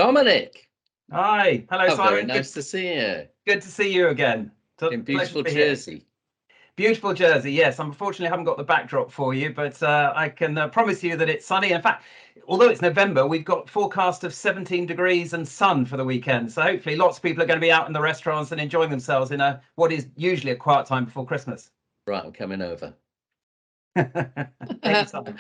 Dominic, Hi, hello oh, very Simon. nice to see you Good to see you again. in Pleasure beautiful to be here. Jersey. Beautiful Jersey, yes. Unfortunately, I haven't got the backdrop for you, but I can promise you that it's sunny. In fact, although it's November, we've got forecast of 17 degrees and sun for the weekend. So hopefully lots of people are going to be out in the restaurants and enjoying themselves in what is usually a quiet time before Christmas. Right, I'm coming over. Anytime.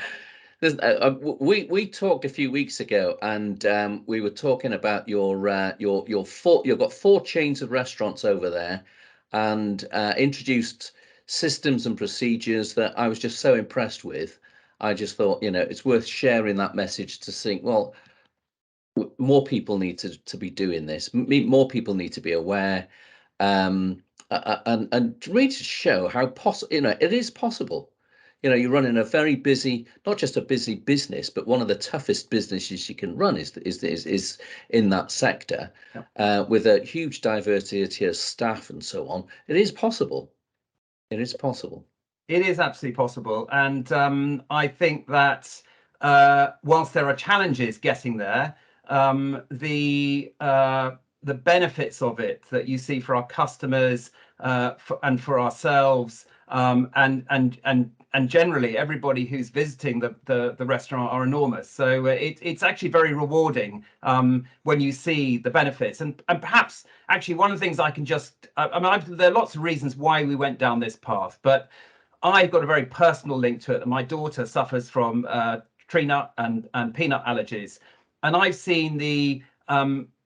We talked a few weeks ago, and we were talking about your four. You've got 4 chains of restaurants over there, and introduced systems and procedures that I was just so impressed with. I just thought, it's worth sharing that message to think, well, more people need to be doing this. More people need to be aware, and really to show how possible. It is possible. You're running a very busy, not just a busy business, but one of the toughest businesses you can run is in that sector, with a huge diversity of staff and so on. It is possible. It is possible. It is absolutely possible, and I think that whilst there are challenges getting there, the benefits of it that you see for our customers and for ourselves, and generally everybody who's visiting the restaurant are enormous. So it's actually very rewarding when you see the benefits, and perhaps actually one of the things I can just there are lots of reasons why we went down this path, but I've got a very personal link to it. My daughter suffers from tree nut and peanut allergies, and I've seen the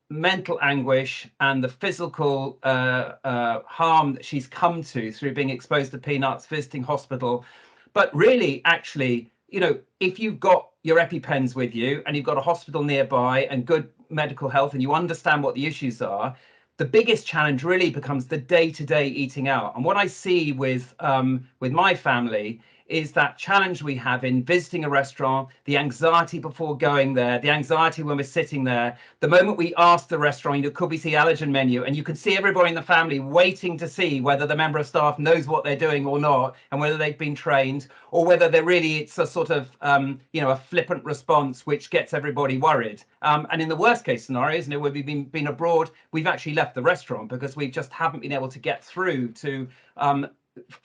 mental anguish and the physical harm that she's come to through being exposed to peanuts, visiting hospital. But really, actually, if you've got your EpiPens with you and you've got a hospital nearby and good medical health and you understand what the issues are, the biggest challenge really becomes the day-to-day eating out. And what I see with my family is that challenge we have in visiting a restaurant, the anxiety before going there, the anxiety when we're sitting there, the moment we ask the restaurant, could we see allergen menu? And you can see everybody in the family waiting to see whether the member of staff knows what they're doing or not, and whether they've been trained, or whether it's a sort of, a flippant response, which gets everybody worried. And in the worst case scenarios, where we've been abroad, we've actually left the restaurant because we just haven't been able to get through to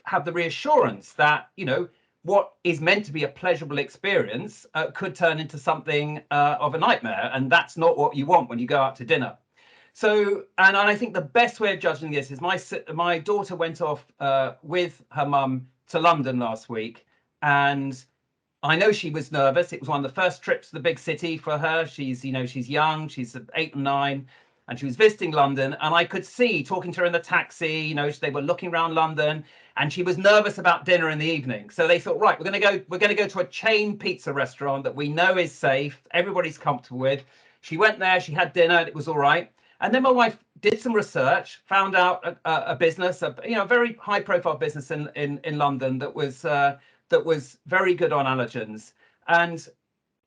have the reassurance that what is meant to be a pleasurable experience could turn into something of a nightmare, and that's not what you want when you go out to dinner. So, and I think the best way of judging this is my daughter went off with her mum to London last week, and I know she was nervous. It was one of the first trips to the big city for her. She's young, she's 8 and 9. And she was visiting London, and I could see, talking to her in the taxi, they were looking around London, and she was nervous about dinner in the evening. So they thought, right, we're going to go to a chain pizza restaurant that we know is safe, everybody's comfortable with. She went there, she had dinner, it was all right. And then my wife did some research, found out a business, a very high-profile business in London that was very good on allergens, and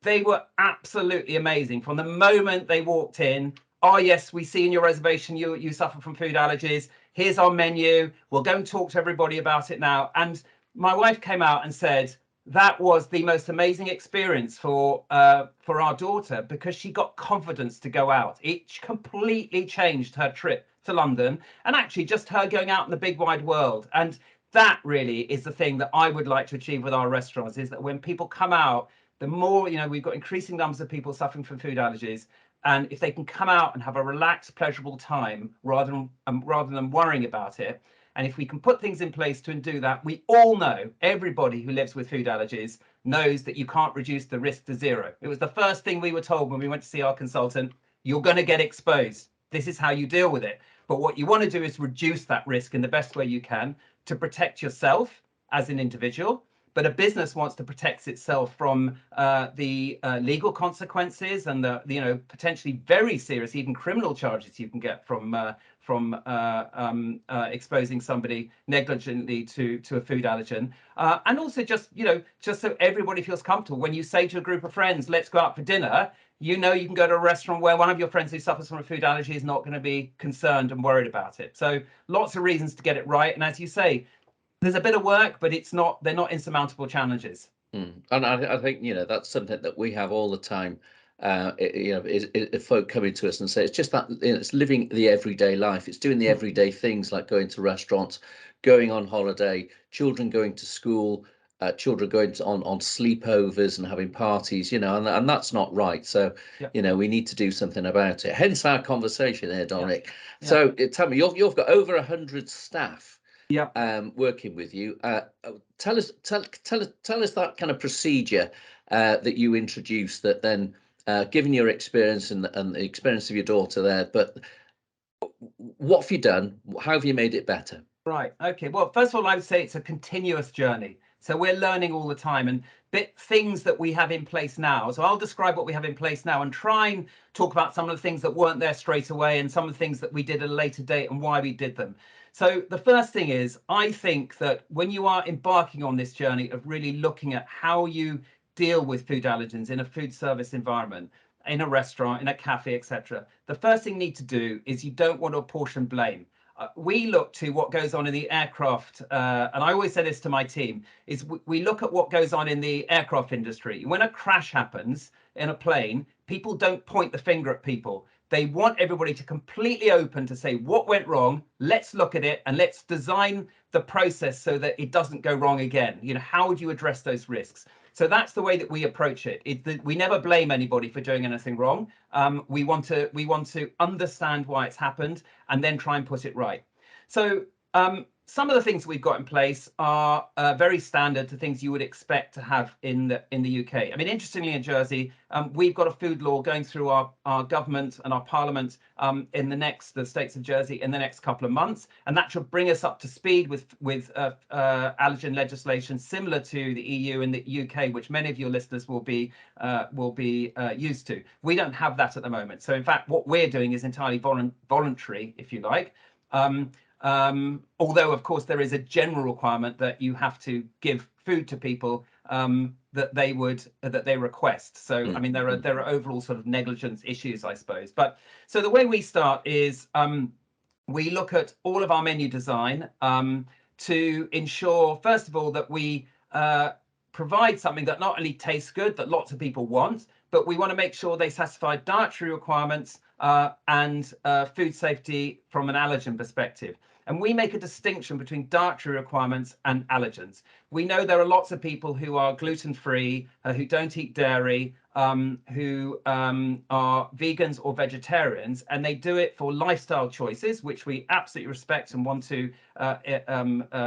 they were absolutely amazing. From the moment they walked in, oh yes, we see in your reservation you suffer from food allergies. Here's our menu. We'll go and talk to everybody about it now. And my wife came out and said that was the most amazing experience for our daughter, because she got confidence to go out. It completely changed her trip to London, and actually just her going out in the big wide world. And that really is the thing that I would like to achieve with our restaurants, is that when people come out, the more, we've got increasing numbers of people suffering from food allergies, and if they can come out and have a relaxed, pleasurable time rather than worrying about it, and if we can put things in place to do that, we all know, everybody who lives with food allergies knows that you can't reduce the risk to zero. It was the first thing we were told when we went to see our consultant: you're going to get exposed. This is how you deal with it. But what you want to do is reduce that risk in the best way you can to protect yourself as an individual. But a business wants to protect itself from the legal consequences and the potentially very serious, even criminal charges you can get from exposing somebody negligently to a food allergen. And also just so everybody feels comfortable, when you say to a group of friends, let's go out for dinner, you can go to a restaurant where one of your friends who suffers from a food allergy is not going to be concerned and worried about it. So lots of reasons to get it right. And as you say, there's a bit of work, but they're not insurmountable challenges. And I think, that's something that we have all the time. folk coming to us and say it's just that, it's living the everyday life. It's doing the everyday things like going to restaurants, going on holiday, children going to school, children going on sleepovers and having parties, and that's not right. So, Yeah. we need to do something about it. Hence our conversation here, Dominic. Yeah. So tell me, you've got over 100 staff Yeah. working with you. Tell us that kind of procedure that you introduced, that then, given your experience and the experience of your daughter there, but what have you done? How have you made it better? Right. Okay. Well, first of all, I would say it's a continuous journey. So we're learning all the time, and things that we have in place now. So I'll describe what we have in place now and try and talk about some of the things that weren't there straight away and some of the things that we did at a later date and why we did them. So the first thing is, I think that when you are embarking on this journey of really looking at how you deal with food allergens in a food service environment, in a restaurant, in a cafe, etc., the first thing you need to do is you don't want to apportion blame. We look to what goes on in the aircraft, and I always say this to my team, is we look at what goes on in the aircraft industry. When a crash happens in a plane, people don't point the finger at people. They want everybody to completely open to say what went wrong, let's look at it, and let's design the process so that it doesn't go wrong again. How would you address those risks? So that's the way that we approach it. We never blame anybody for doing anything wrong. We want to understand why it's happened and then try and put it right. So some of the things we've got in place are very standard to things you would expect to have in the UK. I mean, interestingly, in Jersey, we've got a food law going through our government and our parliament in the states of Jersey in the next couple of months, and that should bring us up to speed with allergen legislation similar to the EU and the UK, which many of your listeners will be used to. We don't have that at the moment. So in fact, what we're doing is entirely voluntary, if you like. Although, of course, there is a general requirement that you have to give food to people that they request. So, I mean, there are overall sort of negligence issues, I suppose. But so the way we start is we look at all of our menu design to ensure, first of all, that we provide something that not only tastes good, that lots of people want, but we want to make sure they satisfy dietary requirements and food safety from an allergen perspective. And we make a distinction between dietary requirements and allergens. We know there are lots of people who are gluten-free, who don't eat dairy, who are vegans or vegetarians, and they do it for lifestyle choices, which we absolutely respect and want to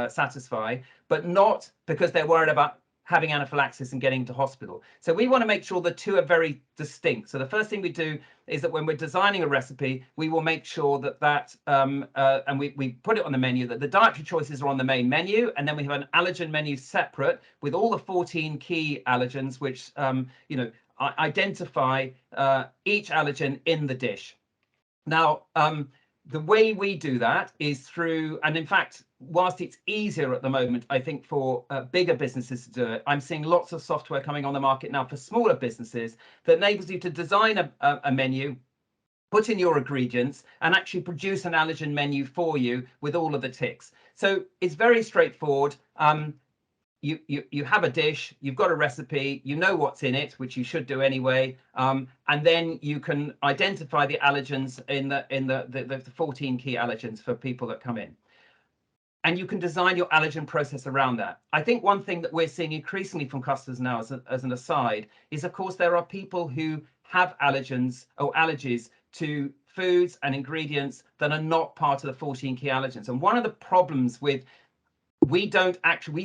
satisfy, but not because they're worried about having anaphylaxis and getting to hospital. So we want to make sure the two are very distinct. So the first thing we do is that when we're designing a recipe, we will make sure that and we put it on the menu, that the dietary choices are on the main menu, and then we have an allergen menu separate with all the 14 key allergens, which identify each allergen in the dish. Now, the way we do that is through, and in fact, whilst it's easier at the moment, I think, for bigger businesses to do it, I'm seeing lots of software coming on the market now for smaller businesses that enables you to design a menu, put in your ingredients, and actually produce an allergen menu for you with all of the ticks. So it's very straightforward. You have a dish, you've got a recipe, you know what's in it, which you should do anyway, and then you can identify the allergens in the 14 key allergens for people that come in. And you can design your allergen process around that. I think one thing that we're seeing increasingly from customers now, as an aside, is of course there are people who have allergens or allergies to foods and ingredients that are not part of the 14 key allergens. And one of the problems with we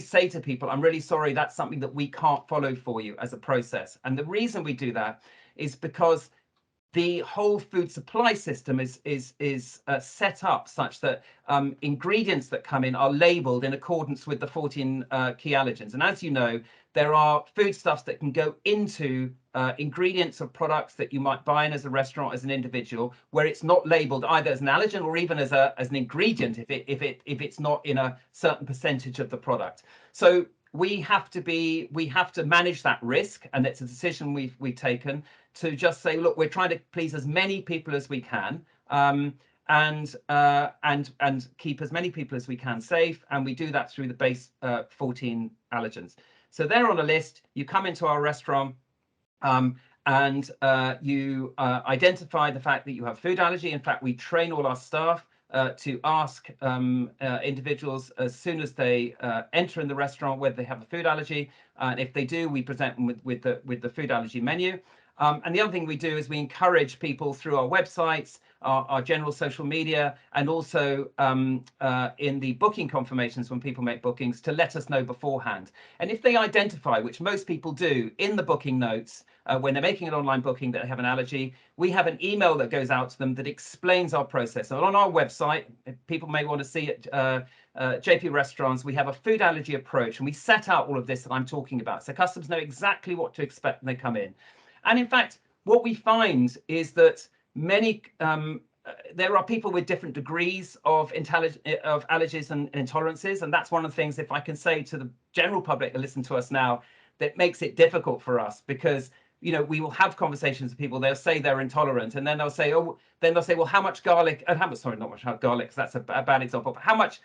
say to people, I'm really sorry, that's something that we can't follow for you as a process. And the reason we do that is because the whole food supply system is set up such that ingredients that come in are labeled in accordance with the 14 key allergens. And as you know, there are foodstuffs that can go into ingredients of products that you might buy in as a restaurant, as an individual, where it's not labeled either as an allergen or even as an ingredient if it's not in a certain percentage of the product. So we have to manage that risk, and it's a decision we've taken to just say, look, we're trying to please as many people as we can, and keep as many people as we can safe, and we do that through the base 14 allergens. So they're on a list. You come into our restaurant, and you identify the fact that you have food allergy. In fact, we train all our staff to ask individuals as soon as they enter in the restaurant whether they have a food allergy, and if they do, we present them with the food allergy menu. And the other thing we do is we encourage people through our websites, our general social media, and also in the booking confirmations when people make bookings, to let us know beforehand. And if they identify, which most people do in the booking notes, when they're making an online booking that they have an allergy, we have an email that goes out to them that explains our process. So on our website, if people may want to see it, JPRestaurants, we have a food allergy approach, and we set out all of this that I'm talking about, so customers know exactly what to expect when they come in. And in fact, what we find is that many there are people with different degrees of allergies and intolerances, and that's one of the things, if I can say to the general public that listen to us now, that makes it difficult for us, because we will have conversations with people. They'll say they're intolerant, and then they'll say, well, how much garlic? How much? Sorry, not much garlic, because that's a bad example. But how much?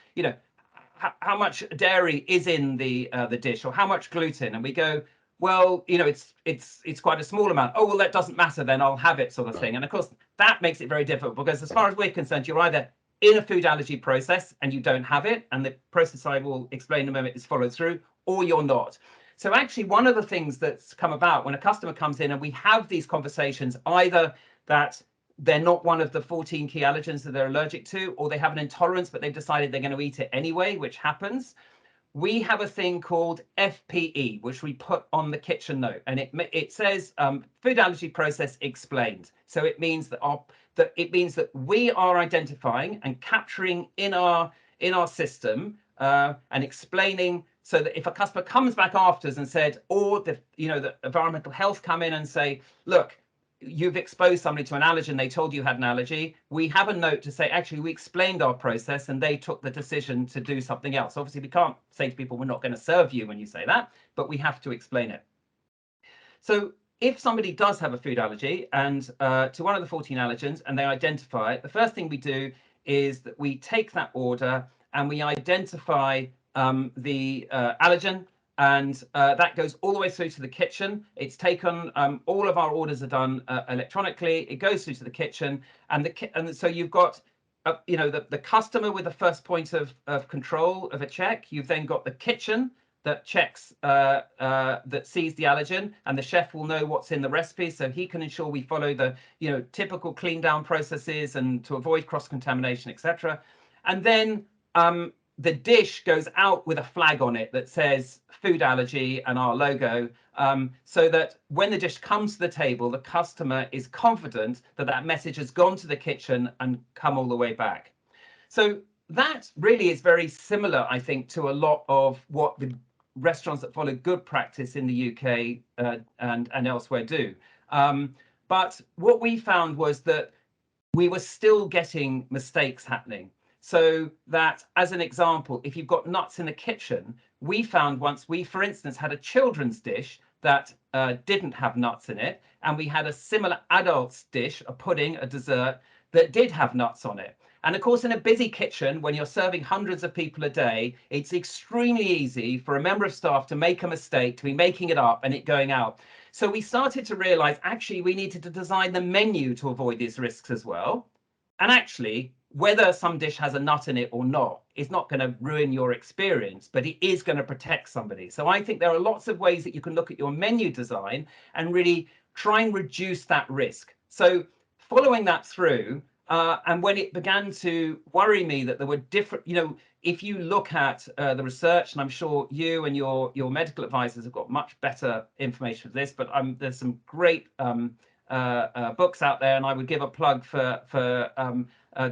How much dairy is in the dish, or how much gluten? And we go, well, it's quite a small amount. Oh, well, that doesn't matter then, I'll have it, sort of thing. And of course, that makes it very difficult, because as far as we're concerned, you're either in a food allergy process and you don't have it, and the process I will explain in a moment is followed through, or you're not. So actually, one of the things that's come about when a customer comes in and we have these conversations, either that they're not one of the 14 key allergens that they're allergic to, or they have an intolerance, but they've decided they're going to eat it anyway, which happens. We have a thing called FPE, which we put on the kitchen note, and it says food allergy process explained. So it means that we are identifying and capturing in our system and explaining, so that if a customer comes back after us and said, or the environmental health come in and say, look, you've exposed somebody to an allergen, they told you had an allergy, we have a note to say, actually, we explained our process and they took the decision to do something else. Obviously, we can't say to people, we're not going to serve you when you say that, but we have to explain it. So if somebody does have a food allergy and to one of the 14 allergens, and they identify it, the first thing we do is that we take that order and we identify the allergen, and that goes all the way through to the kitchen. It's taken, all of our orders are done electronically. It goes through to the kitchen, and so you've got the customer with the first point of control of a check. You've then got the kitchen that checks, that sees the allergen, and the chef will know what's in the recipe, so he can ensure we follow the typical clean down processes and to avoid cross contamination, etc. And then the dish goes out with a flag on it that says food allergy and our logo, so that when the dish comes to the table, the customer is confident that that message has gone to the kitchen and come all the way back. So that really is very similar, I think, to a lot of what the restaurants that follow good practice in the UK and elsewhere do. But what we found was that we were still getting mistakes happening. So that, as an example, if you've got nuts in the kitchen, we found once we, for instance, had a children's dish that didn't have nuts in it, and we had a similar adult's dish, a pudding, a dessert, that did have nuts on it. And of course, in a busy kitchen, when you're serving hundreds of people a day, it's extremely easy for a member of staff to make a mistake, to be making it up and it going out. So we started to realize, actually, we needed to design the menu to avoid these risks as well. And actually, whether some dish has a nut in it or not is not going to ruin your experience, but it is going to protect somebody. So I think there are lots of ways that you can look at your menu design and really try and reduce that risk. So following that through, and when it began to worry me that there were different, if you look at the research, and I'm sure you and your medical advisors have got much better information for this, but there's some great books out there, and I would give a plug for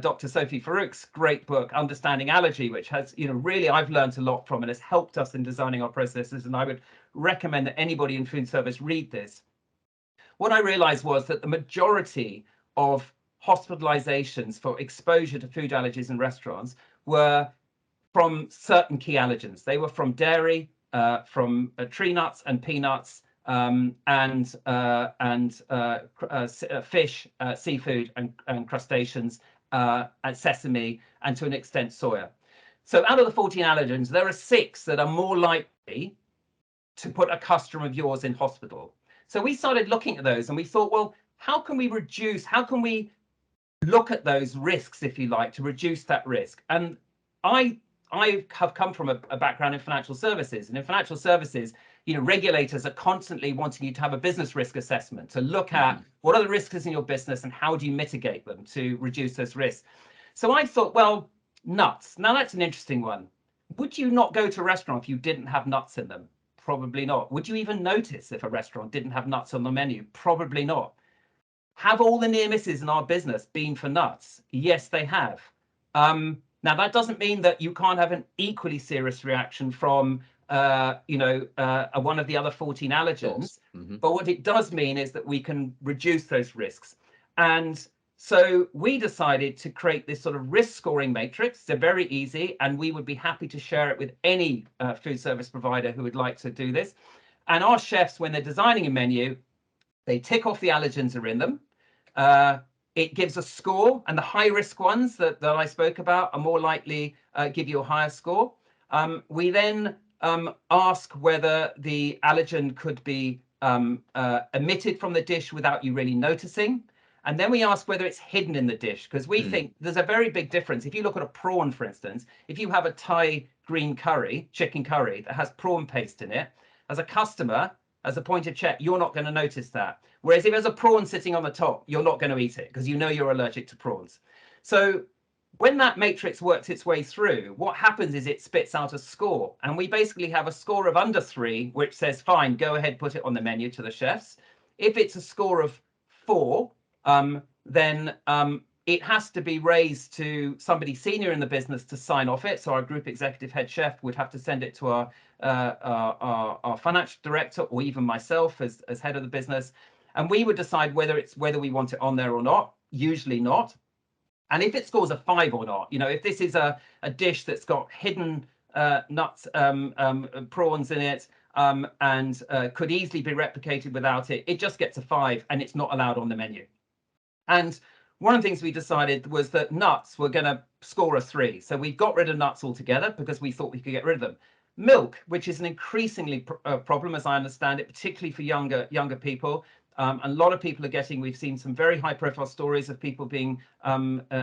Dr. Sophie Farouk's great book, Understanding Allergy, which has, really I've learned a lot from and has helped us in designing our processes, and I would recommend that anybody in food service read this. What I realized was that the majority of hospitalizations for exposure to food allergies in restaurants were from certain key allergens. They were from dairy, from tree nuts and peanuts, and fish, seafood, and crustaceans, and sesame, and to an extent soya. So out of the 14 allergens, there are 6 that are more likely to put a customer of yours in hospital. So we started looking at those and we thought, well, how can we look at those risks, if you like, to reduce that risk? And I have come from a background in financial services, and in financial services, regulators are constantly wanting you to have a business risk assessment to look at what are the risks in your business and how do you mitigate them to reduce those risks. So I thought, well, nuts. Now that's an interesting one. Would you not go to a restaurant if you didn't have nuts in them? Probably not. Would you even notice if a restaurant didn't have nuts on the menu? Probably not. Have all the near misses in our business been for nuts? Yes, they have. Now, that doesn't mean that you can't have an equally serious reaction from, one of the other 14 allergens. But what it does mean is that we can reduce those risks. And so we decided to create this sort of risk scoring matrix. They're very easy, and we would be happy to share it with any food service provider who would like to do this. And our chefs, when they're designing a menu, they tick off the allergens that are in them. It gives a score, and the high risk ones that I spoke about are more likely give you a higher score. We then ask whether the allergen could be omitted from the dish without you really noticing. And then we ask whether it's hidden in the dish, because we think there's a very big difference. If you look at a prawn, for instance, if you have a Thai green curry, chicken curry, that has prawn paste in it, as a customer, as a point of check, you're not going to notice that. Whereas if there's a prawn sitting on the top, you're not going to eat it because you know you're allergic to prawns. So when that matrix works its way through, what happens is it spits out a score. And we basically have a score of under 3, which says, fine, go ahead, put it on the menu to the chefs. If it's a score of 4, then it has to be raised to somebody senior in the business to sign off it. So our group executive head chef would have to send it to our financial director, or even myself as head of the business. And we would decide whether we want it on there or not. Usually not. And if it scores a 5 or not, if this is a dish that's got hidden nuts, prawns in it, and could easily be replicated without it, it just gets a 5 and it's not allowed on the menu. And one of the things we decided was that nuts were going to score a 3. So we got rid of nuts altogether because we thought we could get rid of them. Milk, which is an increasingly problem, as I understand it, particularly for younger people. A lot of people we've seen some very high profile stories of people being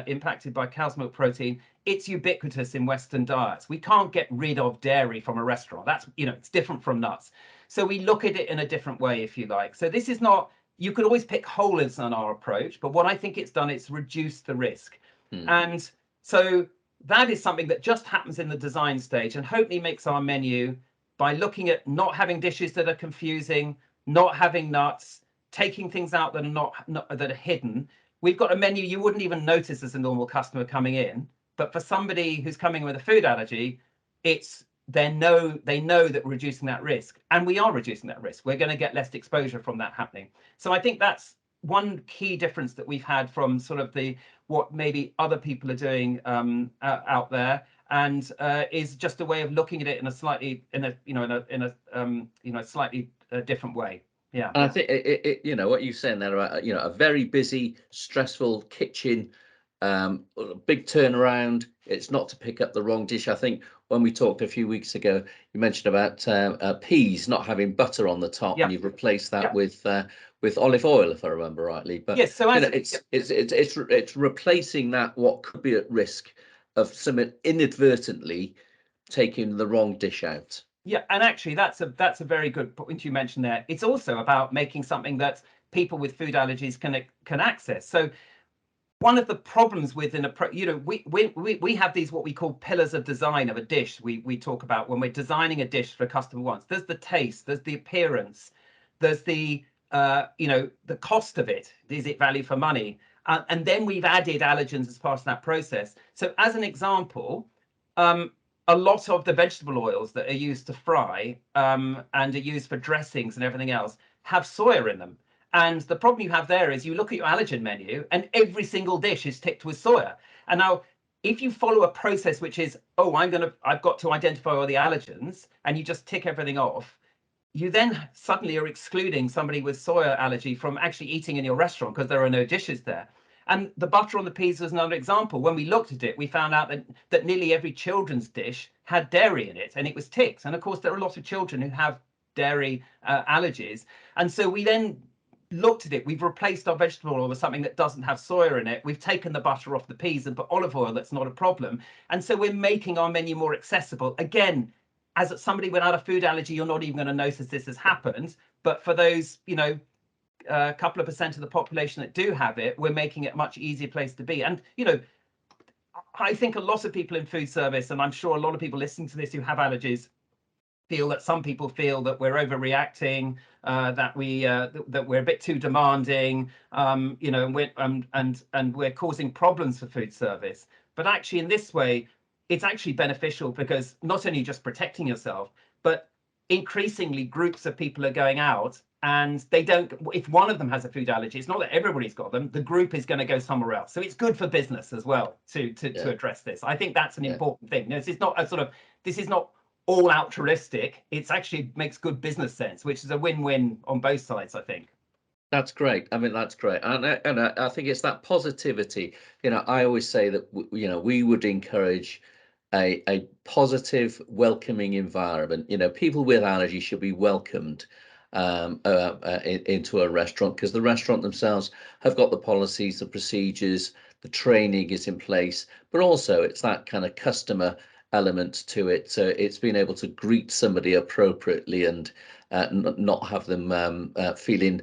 impacted by cow's milk protein. It's ubiquitous in Western diets. We can't get rid of dairy from a restaurant. That's, it's different from nuts. So we look at it in a different way, if you like. So this is not, you could always pick holes on our approach, but what I think it's done, it's reduced the risk. And so that is something that just happens in the design stage and hopefully makes our menu, by looking at not having dishes that are confusing, not having nuts, taking things out that are not that are hidden. We've got a menu you wouldn't even notice as a normal customer coming in, but for somebody who's coming with a food allergy, they know that we're reducing that risk, and we are reducing that risk. We're going to get less exposure from that happening. So I think that's one key difference that we've had from sort of what maybe other people are doing out there, and is just a way of looking at it in a slightly slightly different way. Yeah. And I think what you're saying there about a very busy, stressful kitchen, big turnaround. It's not to pick up the wrong dish. I think when we talked a few weeks ago, you mentioned about peas not having butter on the top, and you've replaced that with olive oil, if I remember rightly. But yes, so it's replacing that what could be at risk of someone inadvertently taking the wrong dish out. Yeah, and actually that's a very good point you mentioned there. It's also about making something that people with food allergies can access. So one of the problems with we have these what we call pillars of design of a dish. We talk about when we're designing a dish for a customer wants. There's the taste, there's the appearance, there's the the cost of it. Is it value for money? And then we've added allergens as part of that process. So as an example, a lot of the vegetable oils that are used to fry and are used for dressings and everything else have soya in them. And the problem you have there is you look at your allergen menu and every single dish is ticked with soya. And now, if you follow a process which is, I've got to identify all the allergens, and you just tick everything off, you then suddenly are excluding somebody with soya allergy from actually eating in your restaurant because there are no dishes there. And the butter on the peas was another example. When we looked at it, we found out that nearly every children's dish had dairy in it, and it was ticked. And of course, there are a lot of children who have dairy allergies. And so we then looked at it. We've replaced our vegetable oil with something that doesn't have soya in it. We've taken the butter off the peas and put olive oil. That's not a problem. And so we're making our menu more accessible. Again, as somebody without a food allergy, you're not even going to notice this has happened. But for those, a couple of % of the population that do have it, we're making it a much easier place to be. And, I think a lot of people in food service, and I'm sure a lot of people listening to this who have allergies, feel that some people feel that we're overreacting, that we're a bit too demanding, and we're causing problems for food service. But actually, in this way, it's actually beneficial, because not only just protecting yourself, but increasingly groups of people are going out, and they don't, if one of them has a food allergy, it's not that everybody's got them, the group is going to go somewhere else. So it's good for business as well to address this. I think that's an important thing. This is not this is not all altruistic. It's actually makes good business sense, which is a win-win on both sides, I think. That's great. I mean, that's great. And I think it's that positivity. I always say that, we would encourage a positive, welcoming environment. People with allergies should be welcomed into a restaurant, because the restaurant themselves have got the policies, the procedures, the training is in place, but also it's that kind of customer element to it. So it's being able to greet somebody appropriately, and not have them feeling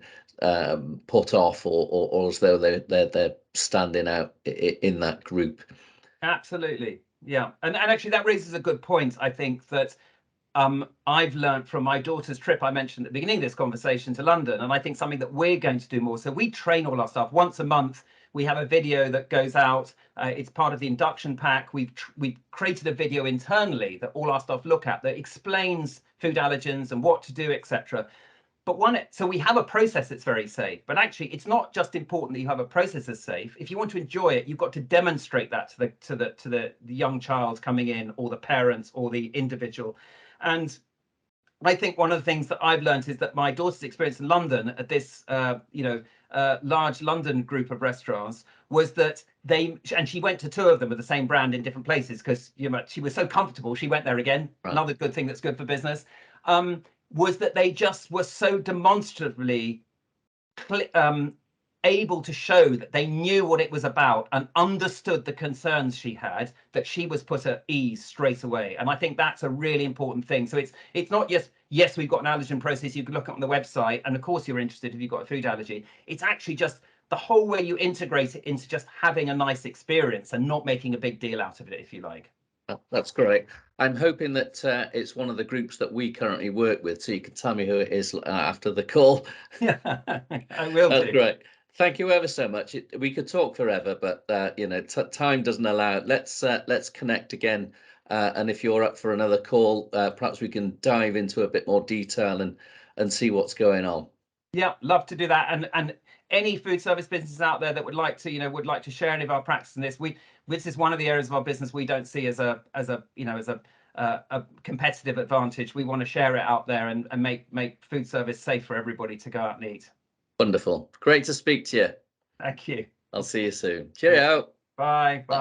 put off, or as though they're standing out in that group. Absolutely, yeah. And actually that raises a good point. I think that I've learned from my daughter's trip I mentioned at the beginning of this conversation to London, and I think something that we're going to do more. So we train all our staff once a month. We have a video that goes out. It's part of the induction pack. We've created a video internally that all our staff look at that explains food allergens and what to do, etc. But so we have a process that's very safe. But actually, it's not just important that you have a process that's safe. If you want to enjoy it, you've got to demonstrate that to the young child coming in, or the parents, or the individual. And I think one of the things that I've learned is that my daughter's experience in London at this, large London group of restaurants was that and she went to 2 of them with the same brand in different places, because she was so comfortable. She went there again. Right. Another good thing that's good for business. Was that they just were so demonstrably able to show that they knew what it was about and understood the concerns she had, that she was put at ease straight away. And I think that's a really important thing. So it's not just, yes, we've got an allergen process, you can look up on the website, and of course you're interested if you've got a food allergy. It's actually just the whole way you integrate it into just having a nice experience and not making a big deal out of it, if you like. That's great. I'm hoping that it's one of the groups that we currently work with, so you can tell me who it is after the call. Yeah, I will do. That's great. Thank you ever so much. We could talk forever, but time doesn't allow it. Let's connect again, and if you're up for another call, perhaps we can dive into a bit more detail and see what's going on. Yeah, love to do that. And any food service businesses out there that would like to share any of our practice in this, this is one of the areas of our business we don't see as a competitive advantage. We want to share it out there and make food service safe for everybody to go out and eat. Wonderful. Great to speak to you. Thank you. I'll see you soon. Cheerio. Bye. Bye.